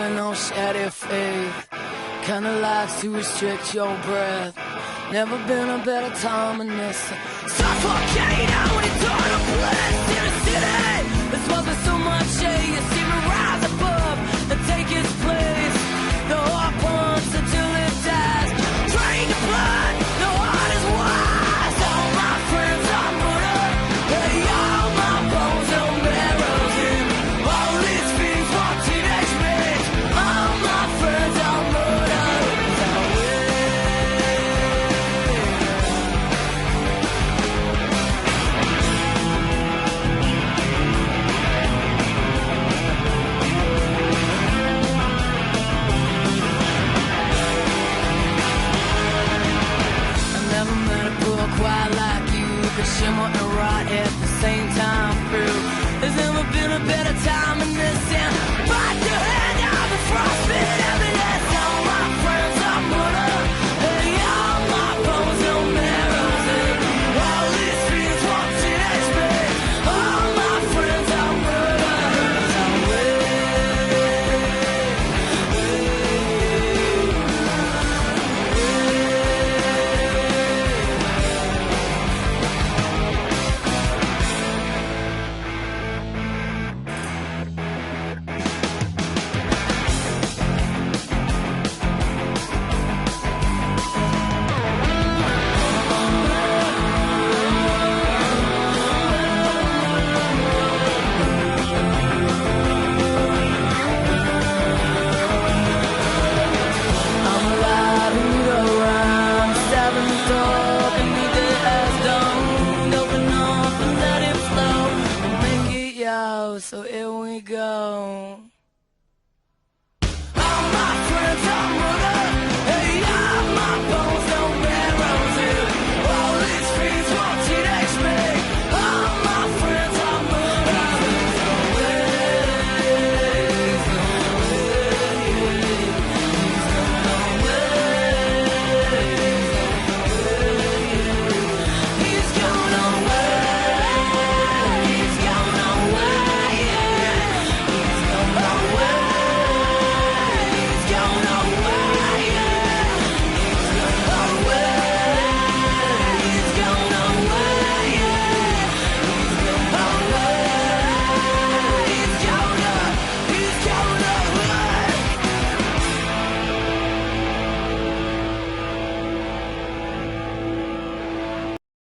Running on shattered faith, kinda likes to restrict your breath. Never been a better time than this. Suffocate out when it's on a bliss in a city. This wasn't so much shade. You see me rise above and take its place. The heart pumps until it dies. Drain the blood, the heart is wise. All my friends are murdered. Hey, all my bones are marrows in. All these fiends want teenage rage. All my friends are murdered. Quite like you, could shimmer and rot at the same time through. There's never been a better time in this town. Bite your hand out the frostbite evidence. All my friends are murdered. Hey, all my bones no marrows in. All these fiends want teenage rage. All my friends are murdered. So here we go.